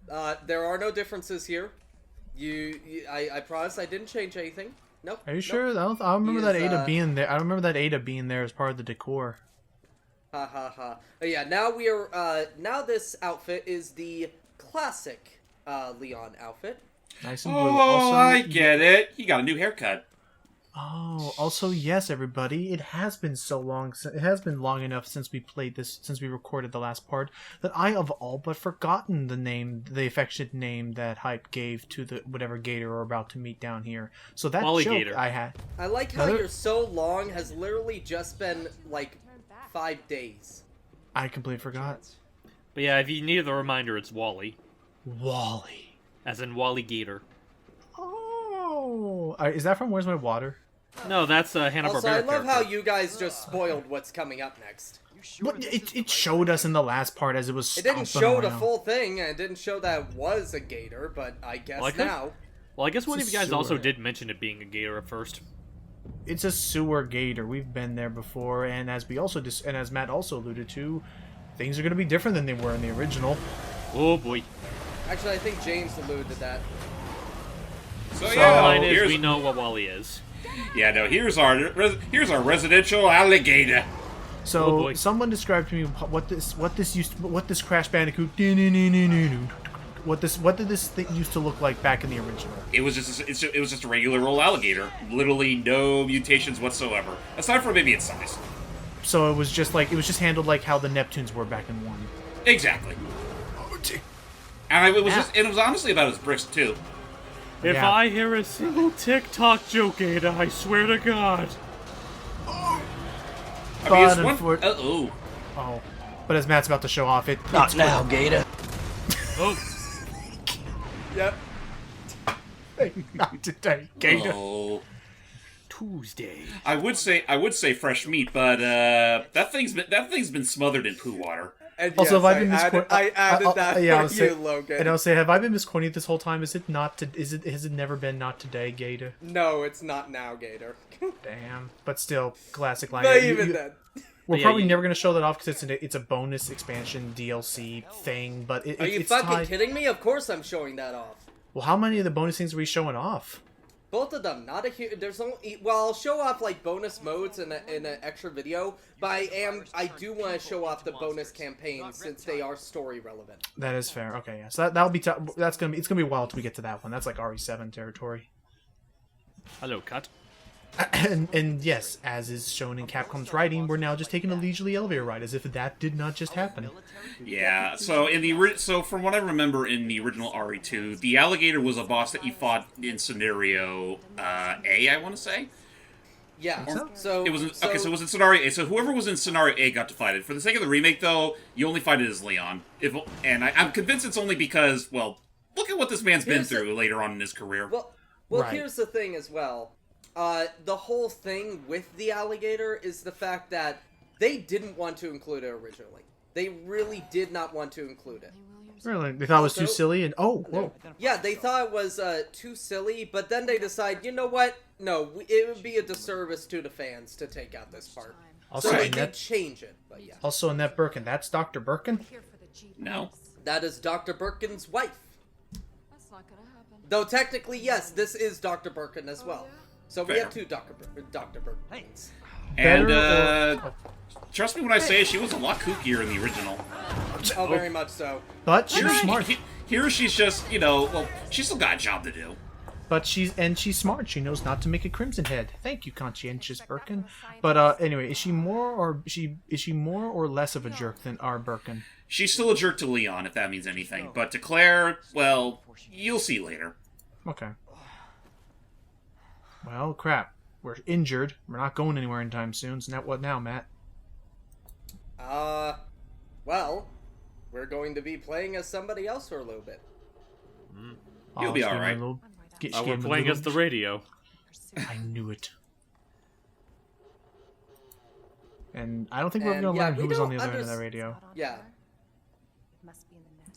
There are no differences here. I promise I didn't change anything. Nope. Are you nope. sure? I don't remember He that is, Ada being there. I don't remember that Ada being there as part of the decor. Ha ha ha. Oh, yeah, now we are, now this outfit is the classic, Leon outfit. Nice and blue. Oh, Also, I get it. He got a new haircut. Oh, also yes, everybody. It has been so long. It has been long enough since we played this, since we recorded the last part, that I have all but forgotten the name, the affectionate name that Hype gave to the whatever gator we're about to meet down here. So that joke Gator. I had. I like how your so long has literally just been, like, 5 days. I completely forgot. But yeah, if you need a reminder, it's Wally. Wally. As in Wally Gator. Oh, is that from Where's My Water? No, that's Hanna-Barbera Also, I love character. how you guys just spoiled what's coming up next. But it showed us in the last part as it was. It didn't stomping show the around. full thing, and it didn't show that it was a gator, but I guess now. Well, I guess one of It's you a guys also sewer. did mention it being a gator at first. It's a sewer gator. We've been there before, and as we also and as Matt also alluded to, things are going to be different than they were in the original. Oh boy. Actually, I think James alluded to that. So The yeah, line is here's we know what Wally is. here's our residential alligator. So Oh, boy. someone described to me what this Crash Bandicoot what did this thing used to look like back in the original? It was just a regular old alligator. Literally no mutations whatsoever, aside from maybe its size. So it was just handled like how the Neptunes were back in 1. Exactly. And it was honestly about its bricks too. If Yeah. I hear a single TikTok joke, Ada, I swear to God. I mean, But it's one. Oh, but as Matt's about to show off, Not now, Gator. Oh, Yep. not today, Gator. Oh. Tuesday. I would say fresh meat, but that thing's been smothered in poo water. And Also, yes, have I been misquoted? I added that I'll for say, you, Logan. And I'll say, have I been misquoting this whole time? Has it never been not today, Gator? No, it's not now, Gator. Damn. But still, classic line. Not even then. We're Yeah, probably you- never going to show that off because it's a bonus expansion DLC thing, but Are you it's fucking tied... kidding me? Of course I'm showing that off. Well, how many of the bonus things are we showing off? Both of them. Not a huge. There's only. Well, I'll show off like bonus modes in an extra video, but I do want to show off the bonus campaigns since they are story relevant. That is fair. Okay, yeah. So that'll be it's gonna be a while till we get to that one. That's like RE7 territory. Hello, cut. And yes, as is shown in Capcom's writing, we're now just taking a leisurely elevator ride, as if that did not just happen. Yeah. So from what I remember in the original RE2, the alligator was a boss that you fought in scenario A, I want to say. Yeah. So? So It was so it was in scenario A. So whoever was in scenario A got to fight it. For the sake of the remake, though, you only fight it as Leon. I'm convinced it's only because, well, look at what this man's been through later on in his career. Well, Right. here's the thing as well. The whole thing with the alligator is the fact that they didn't want to include it originally. They really did not want to include it. Really? They thought it was too Also- silly, and whoa. Yeah, they thought it was too silly, but then they decide, you know what? No, it would be a disservice to the fans to take out this part. Also, So they Annette- did change it, but yeah. Also, Annette Birkin. That's Dr. Birkin? No. That is Dr. Birkin's wife. That's not gonna happen. Though technically, yes, this is Dr. Birkin as well. So we Fair. have two Dr. Birkins. And Better trust me when I say she was a lot kookier in the original. Oh, very much so. But she's smart. Here she's just, well, she's still got a job to do. But she's smart. She knows not to make a crimson head. Thank you, conscientious Birkin. But anyway, is she more or less of a jerk than our Birkin? She's still a jerk to Leon, if that means anything. But to Claire, well, you'll see later. Okay. Well, crap. We're injured. We're not going anywhere anytime soon. So now what now, Matt? Well, we're going to be playing as somebody else for a little bit. You'll be she gave me a alright. little- she We're gave me a playing little- as the radio. I knew it. And I don't think we're And, going to yeah, learn we who was on the don't other end of that radio. Yeah. It must be in the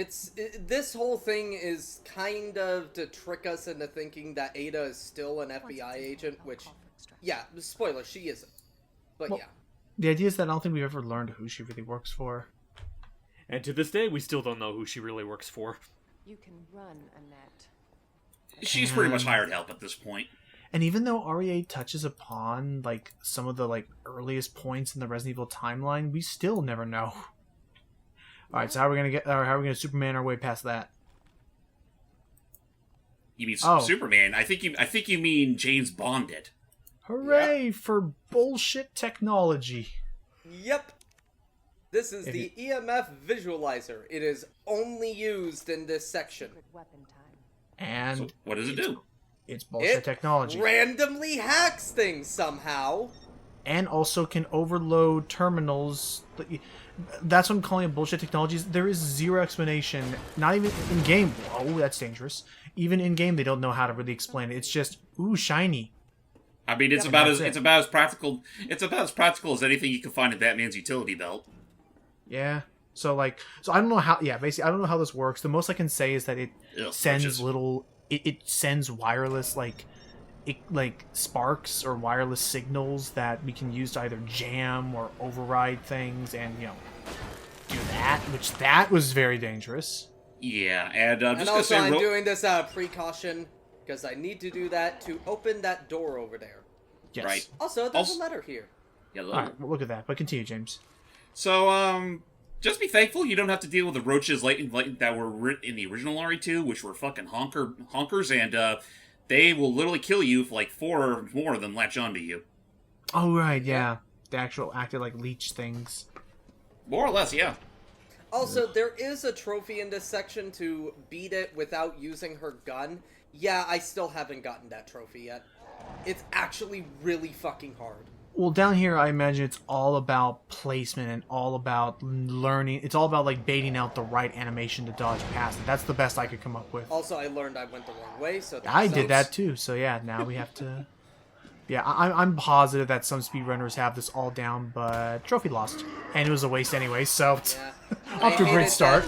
nest. This whole thing is kind of to trick us into thinking that Ada is still an FBI agent, which, yeah, spoiler, she isn't. But Well, yeah. The idea is that I don't think we've ever learned who she really works for. And to this day, we still don't know who she really works for. You can run, Annette. She's pretty much hired help at this point. And even though RE8 touches upon like some of the like earliest points in the Resident Evil timeline, we still never know. All right, so how are we gonna Superman our way past that? You mean Oh. Superman? I think you mean James Bond did. Hooray for bullshit technology! Yep. This is If the EMF visualizer. It is only used in this section. Secret weapon time. And So what does it do? it's bullshit It technology, randomly hacks things somehow. and also can overload terminals. That's what I'm calling it bullshit technologies. There is zero explanation, not even in game. Whoa, that's dangerous. Even in game, they don't know how to really explain it. It's just ooh, shiny. I mean, it's Yeah, about that's as it. it's about as practical. It's about as practical as anything you can find in Batman's utility belt. Yeah. So I don't know how. Yeah, basically, I don't know how this works. The most I can say is that it Ugh, sends switches. little. It sends wireless like sparks or wireless signals that we can use to either jam or override things, and do that. Which that was very dangerous. Yeah, and just And gonna also, say, I'm doing this out of precaution because I need to do that to open that door over there. Yes. Right. Also, there's Also- a letter here. yeah, All right. Well, look at that. But continue, James. So, just be thankful you don't have to deal with the roaches that were in the original RE2, which were fucking honkers, and they will literally kill you if like 4 or more of them latch onto you. Oh right, yeah. The actual acted like leech things. More or less, yeah. Also, there is a trophy in this section to beat it without using her gun. Yeah, I still haven't gotten that trophy yet. It's actually really fucking hard. Well, down here, I imagine it's all about placement and all about learning. It's all about like baiting out the right animation to dodge past it. That's the best I could come up with. Also, I learned I went the wrong way, so that I did sucks. that too. So yeah, now we have to. Yeah, I'm positive that some speedrunners have this all down, but trophy lost, and it was a waste anyway. So Yeah. off to a I great hated start.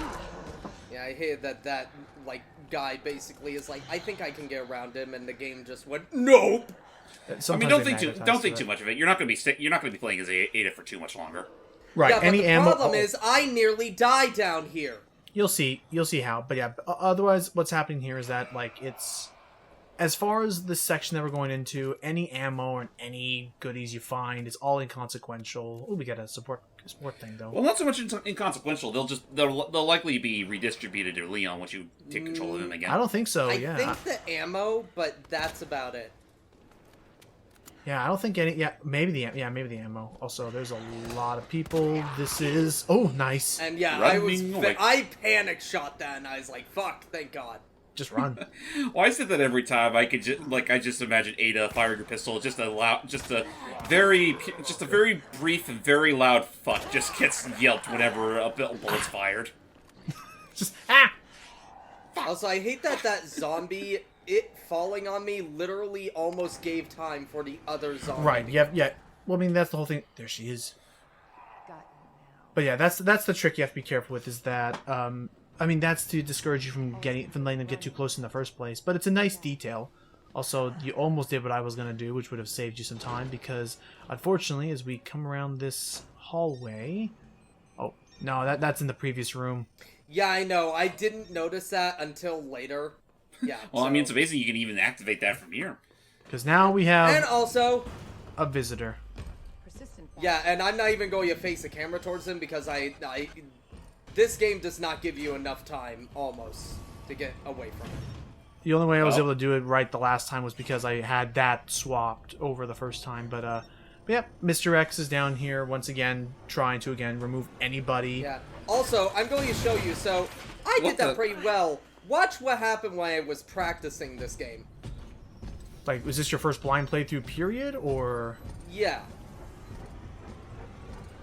Yeah, I hated that like guy basically is like, I think I can get around him, and the game just went, nope. I mean, Sometimes don't they think magnetize don't think to too it. much of it. You're not gonna be playing as Ada for too much longer. Right. Yeah, but Any the ammo. problem is I nearly died down here. You'll see how. But yeah, otherwise, what's happening here is that like it's. As far as the section that we're going into, any ammo and any goodies you find is all inconsequential. Oh, we got a support thing though. Well, not so much inconsequential. They'll likely be redistributed to Leon once you take control of him again. I don't think so. I yeah, think the ammo, but that's about it. yeah, I don't think any. Yeah, maybe the ammo. Also, there's a lot of people. This is nice. And yeah, Running away. I panic shot that, and I was like, fuck, thank God. Just run. Why is it that every time I just imagine Ada firing her pistol, just a very brief and very loud fuck just gets yelped whenever a bullet's fired. Just Also, I hate that zombie, it falling on me literally almost gave time for the other zombie. right. Yeah. Well, I mean, that's the whole thing. There she is. Got you now. But yeah, that's the trick you have to be careful with. Is that I mean, that's to discourage you from letting them get too close in the first place. But it's a nice detail. Also, you almost did what I was going to do, which would have saved you some time, because unfortunately, as we come around this hallway... Oh, no, that's in the previous room. Yeah, I know. I didn't notice that until later. Yeah. Well, I mean, it's amazing you can even activate that from here. Because now we have And also, a visitor. Persistent. yeah, and I'm not even going to face the camera towards him because this game does not give you enough time, almost, to get away from it. The only way I was Oh. able to do it right the last time was because I had that swapped over the first time. But yeah, Mr. X is down here once again, trying to remove anybody. Yeah. Also, I'm going to show you, so I What did that the- pretty well. Watch what happened when I was practicing this game. Like, was this your first blind playthrough period, or... Yeah.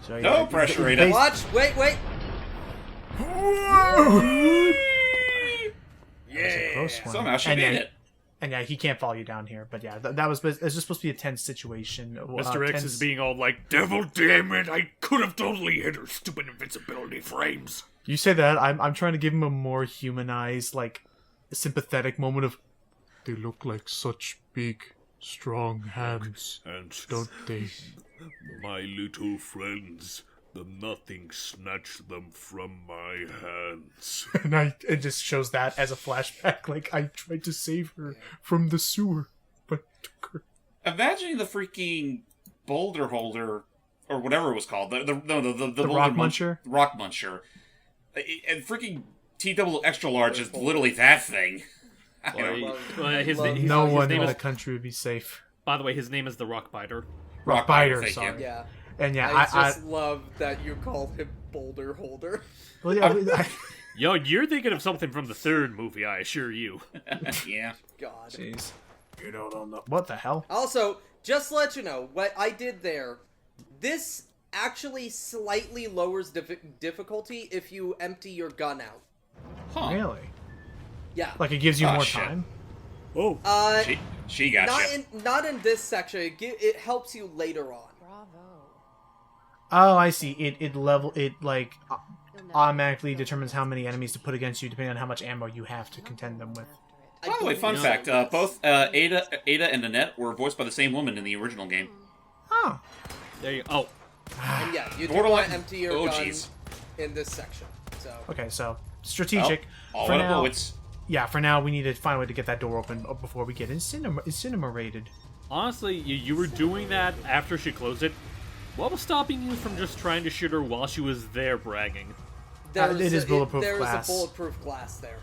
So, No pressure, Ada. Watch, wait. a close one. Somehow she And made yeah, it. And yeah, he can't follow you down here. But yeah, that was it's just supposed to be a tense situation. Mr. X tense- is being all like, "Devil damn it, I could have totally hit her stupid invincibility frames." You say that, I'm trying to give him a more humanized, like, sympathetic moment of, they look like such big, strong hands, And don't they? my little friends, the nothing snatched them from my hands. And it just shows that as a flashback. Like, I tried to save her from the sewer, but took her. Imagining the freaking boulder holder, or whatever it was called, the Rock Muncher? Rock Muncher. And freaking T-double extra large is literally that thing. No one in the country would be safe. By the way, his name is the Rock Biter. Rock Biter, thank sorry. you. Yeah. And yeah, I just love that you call him Boulder Holder. Well, yeah, Yo, you're thinking of something from the third movie, I assure you. Yeah. God. Jeez. You don't know. What the hell? Also, just to let you know, what I did there, this actually slightly lowers difficulty if you empty your gun out. Huh. Really? Yeah. Like, it gives you more shit. time? Oh. She got not in this section. It helps you later on. Bravo. Oh, I see. It automatically determines how many enemies to put against you depending on how much ammo you have to contend them with. By the way, fun fact, both Ada and Annette were voiced by the same woman in the original game. Oh. There you go. Oh. And yeah, you do Borderline- want to empty your Oh, gun jeez. in this section. So Okay, so strategic. All for out now, of bullets. yeah, for now we need to find a way to get that door open before we get incinerated. Honestly, you were doing that after she closed it. What was stopping you from just trying to shoot her while she was there bragging? there's it is bulletproof glass. There's a bulletproof glass there.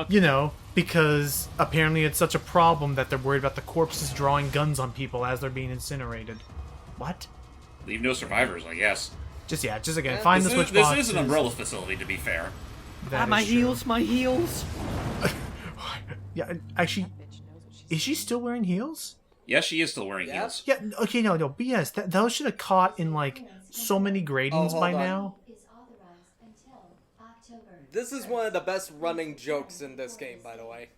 You know, because apparently it's such a problem that they're worried about the corpses drawing guns on people as they're being incinerated. What? Leave no survivors, I guess. Just again, find the switch This boxes. is an umbrella facility, to be fair. That my is true. heels, my heels. Yeah, actually, Bitch knows what she's is she still wearing heels? Yes, she is still wearing Yeah. heels. Yeah, okay, no, BS. Those should have caught in, like, so many gratings hold by on. now. Is authorized until October. This is one of the best running jokes in this game, by the way.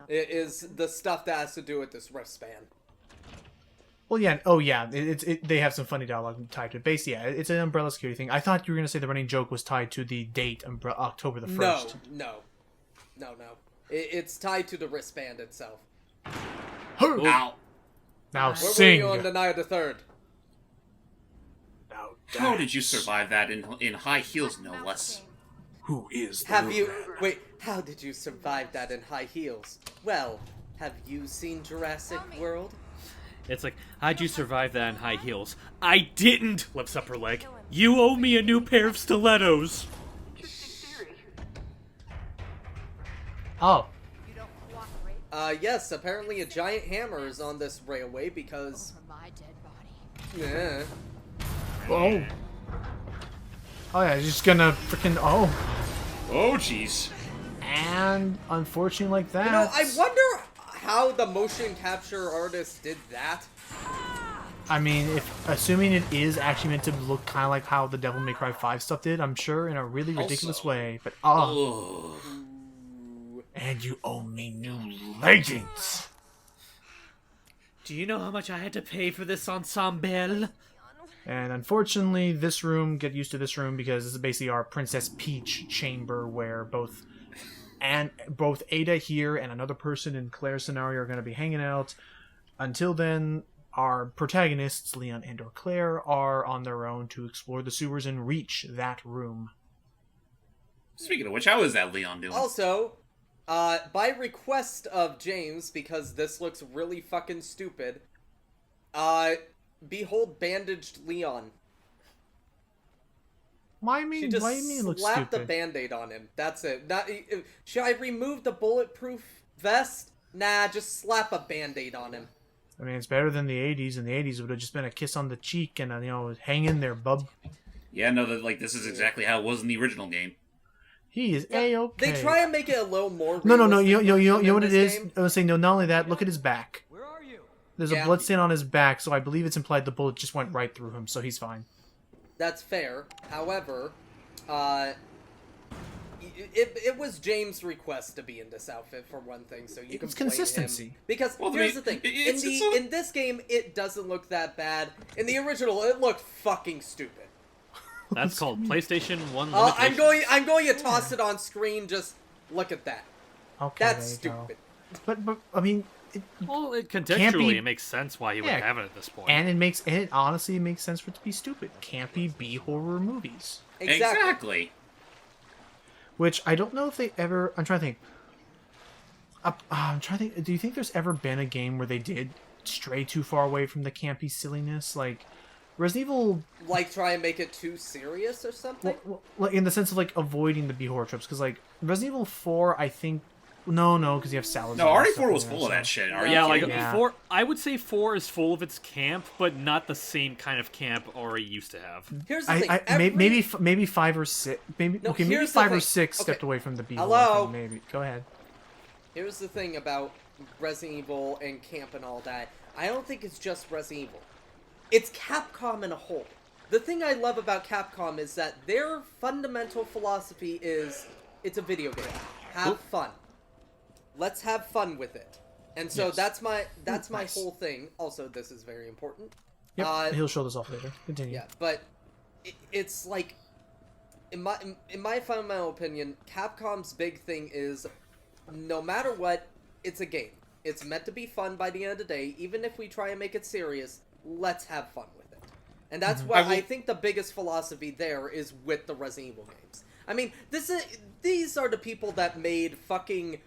It is the stuff that has to do with this wristband. Well, yeah, they have some funny dialogue tied to it. Basically, yeah, it's an umbrella security thing. I thought you were going to say the running joke was tied to the date, October the 1st. No. It's tied to the wristband itself. Ow. Now Where sing. were you on the night of the 3rd? Now How dance. did you survive that in high heels, no less? Who is the Have you... Roadrunner? Wait, how did you survive that in high heels? Well, have you seen Jurassic World? It's like, how'd you survive that in high heels? I didn't! Lifts up her leg. You owe me a new pair of stilettos! Oh, You don't cooperate Yes, apparently a giant hammer is on this railway because... for my dead body. Yeah. oh. Oh, yeah, just gonna freaking... Oh. Oh, jeez. And unfortunately like that... You know, I wonder how the motion capture artist did that. I mean, assuming it is actually meant to look kind of like how the Devil May Cry 5 stuff did, I'm sure in a really ridiculous Also- way. But, Ugh. and you owe me new leggings. Do you know how much I had to pay for this ensemble? And unfortunately, this room, get used to this room because this is basically our Princess Peach chamber where both Ada here and another person in Claire's scenario are going to be hanging out. Until then, our protagonists, Leon and or Claire, are on their own to explore the sewers and reach that room. Speaking of which, how is that Leon doing? Also, by request of James, because this looks really fucking stupid, behold bandaged Leon. Why do She you just mean it looks slapped a stupid? band-aid on him. That's it. Should I remove the bulletproof vest? Nah, just slap a band-aid on him. I mean, it's better than the 80s. In the 80s, it would have just been a kiss on the cheek and, hang in there, bub. Yeah, no, this is exactly how it was in the original game. He is A-okay. They try and make it a little more No. realistic You know in what it this is? game. I was saying, no, not only that, look at his back. Where are you? There's Yeah. a blood stain on his back, so I believe it's implied the bullet just went right through him, so he's fine. That's fair. However, it was James' request to be in this outfit for one thing, so you can It's blame consistency. him. Because Well, here's I the mean, thing: it's a- in this game, it doesn't look that bad. In the original, it looked fucking stupid. That's called PlayStation 1 I'm limitation. I'm going to toss it on screen. Just look at that. Okay, That's there you go. stupid. But I mean, Well, Can't contextually, be- it makes sense why he would Yeah. have it at this point. and it honestly makes sense for it to be stupid. Campy B horror movies. Exactly. Which I don't know if they ever. I'm trying to think. I'm trying to think. Do you think there's ever been a game where they did stray too far away from the campy silliness? Like Resident Evil, Like, try and make it too serious or something? like in the sense of like avoiding the B horror tropes. Because like Resident Evil 4, I think. No, because you have Salazar. No, and RE4 stuff in was there, full of so- that shit. Are Yeah, you like kidding me? Yeah. 4. I would say 4 is full of its camp, but not the same kind of camp Ori used to have. Here's the thing. Maybe 5 or 6. Maybe No, okay, maybe here's the 5 or thing. 6 stepped Okay. away from the B Hello? horror thing, maybe. Go ahead. Here's the thing about Resident Evil and camp and all that. I don't think it's just Resident Evil. It's Capcom in a whole. The thing I love about Capcom is that their fundamental philosophy is it's a video game. Have fun. Let's have fun with it. And so Yes. that's my Nice. whole thing. Also, this is very important. Yep, he'll show this off later. Continue. Yeah, but it's like in my fundamental opinion, Capcom's big thing is no matter what, it's a game. It's meant to be fun by the end of the day. Even if we try and make it serious, let's have fun with it. And that's why I think the biggest philosophy there is with the Resident Evil games. I mean, these are the people that made fucking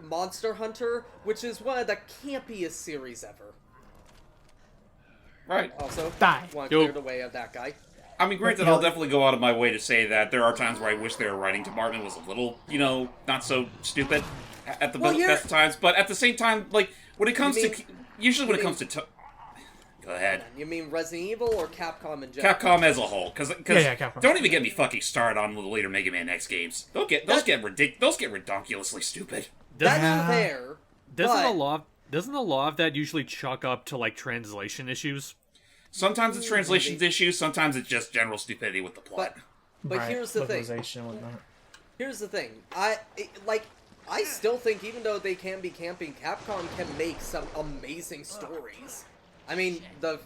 Monster Hunter, which is one of the campiest series ever. Right. Also, Die. want to Yo. clear the way of that guy. I mean, granted, I'll definitely go out of my way to say that there are times where I wish their writing department was a little, not so stupid at the best of times. But at the same time, like, when it comes to... Usually when it comes to... Go ahead. You mean Resident Evil or Capcom in general? Capcom as a whole, because Capcom. don't even get me fucking started on the later Mega Man X games. Those get ridiculously stupid. That's fair. Doesn't but a lot of that usually chalk up to like translation issues? Sometimes it's translations issues, sometimes it's just general stupidity with the plot. But Right, here's the thing. localization and whatnot. Here's the thing. I still think even though they can be camping, Capcom can make some amazing stories. I mean, the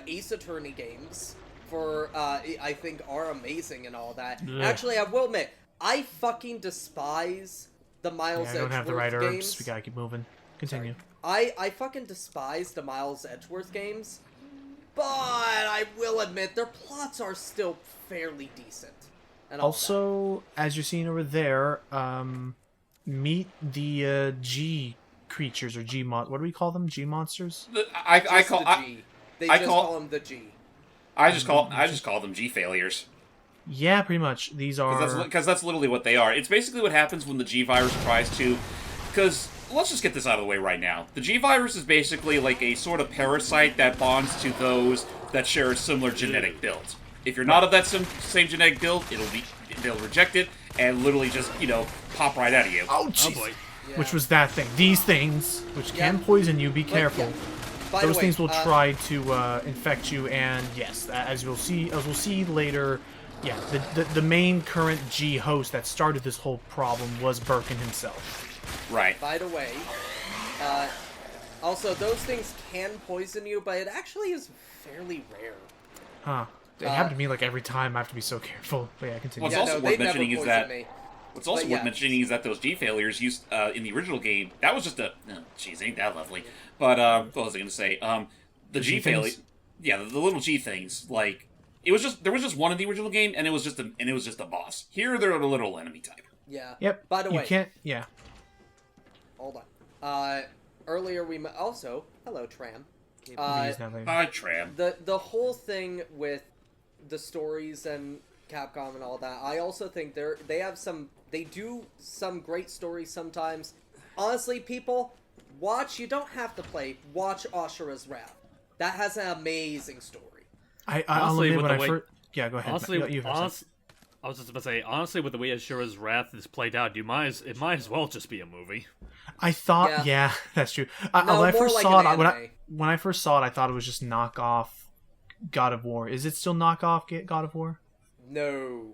Ace Attorney games for I think are amazing and all that. Ugh. Actually, I will admit, I fucking despise the Miles Yeah, I don't have the Edgeworth right herbs. games. We gotta keep moving. Continue. I fucking despise the Miles Edgeworth games, but I will admit their plots are still fairly decent. And all Also, as you're seeing over there, meet the G creatures or G what do we call them? G monsters? I that. call Just the G. They I just call- call them the G. I just call them G failures. Yeah, pretty much. These are Because that's literally what they are. It's basically what happens when the G virus tries to. Because let's just get this out of the way right now. The G virus is basically like a sort of parasite that bonds to those that share a similar genetic build. If you're not of that same genetic build, they'll reject it and literally just pop right out of you. oh Oh jeez. boy. Yeah. Which was that thing? These things, which can poison you. Be careful. By the Those way, things will try to infect you, and yes, as we'll see later, yeah, the main current G host that started this whole problem was Birkin himself. Right. By the way, also those things can poison you, but it actually is fairly rare. Huh? It happened to me like every time. I have to be so careful. But yeah, continue. What's Yeah, also no, worth they never mentioning is poisoned that me. What's also But worth yeah. mentioning is that those G failures used in the original game, that was just a... Jeez, ain't that lovely. But, what was I going to say? The G failure... things? Yeah, the little G things, like... There was just one in the original game, and it was just a boss. Here, they're a little enemy type. Yeah. Yep. By the way, you can't. Yeah. hold on. Earlier also, hello Tram. He's not later. Hi, Tram. The whole thing with the stories and Capcom and all that, I also think they do some great stories sometimes. Honestly, people, you don't have to play, watch Ashura's Wrath. That has an amazing story. I'll Honestly, admit with when the I way- first. Yeah, go ahead. Honestly, You have to- I was just about to say, honestly, with the way Ashura's Wrath is played out, it might as well just be a movie. I thought, Yeah. yeah, that's true. No, when I more first like saw an it, anime. when I first saw it, I thought it was just knockoff God of War. Is it still knockoff God of War? No.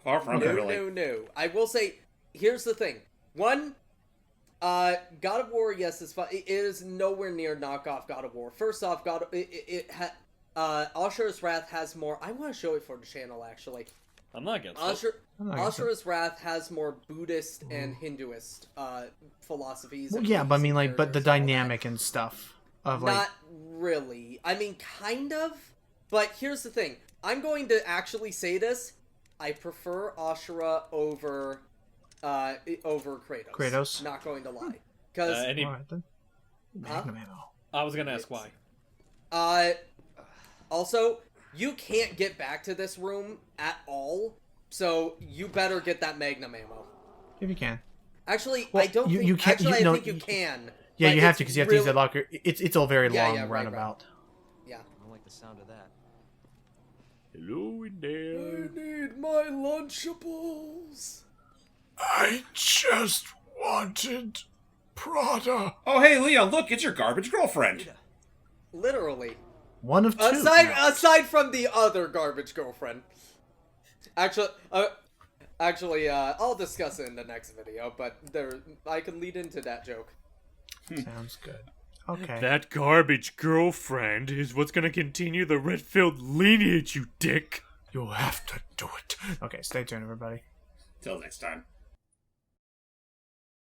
Far from it, really. No. I will say, here's the thing. One, God of War, yes, is fun. It is nowhere near knockoff God of War. First off, Ashura's Wrath has more. I want to show it for the channel, actually. I'm not against it. Ashura, I'm not against it. Ashura's Wrath has more Buddhist and Hinduist philosophies. Well, and yeah, but I beliefs mean, and like, but the characters and all that. dynamic and stuff of like. Not really. I mean, kind of. But here's the thing. I'm going to actually say this. I prefer Ashura over Kratos. Kratos? Not going to lie. Because Alright then. Huh? Magnum ammo. I was gonna ask why. Also, you can't get back to this room at all. So you better get that Magnum ammo. If you can. Actually, Well, I don't you- think. you can't- Actually, you- I no, think you can. Yeah, but you have it's to because you have to use really- that locker. It's a very Yeah, long yeah, right, runabout. Yeah. I don't like the sound of that. Hello in I there. need my Lunchables. I just wanted Prada. Oh, hey, Leon, look, it's your garbage girlfriend. Literally. One of two. Aside from the other garbage girlfriend. Actually, I'll discuss it in the next video, but I can lead into that joke. Sounds good. Okay. That garbage girlfriend is what's gonna continue the Redfield lineage, you dick. You'll have to do it. Okay, stay tuned, everybody. Till next time.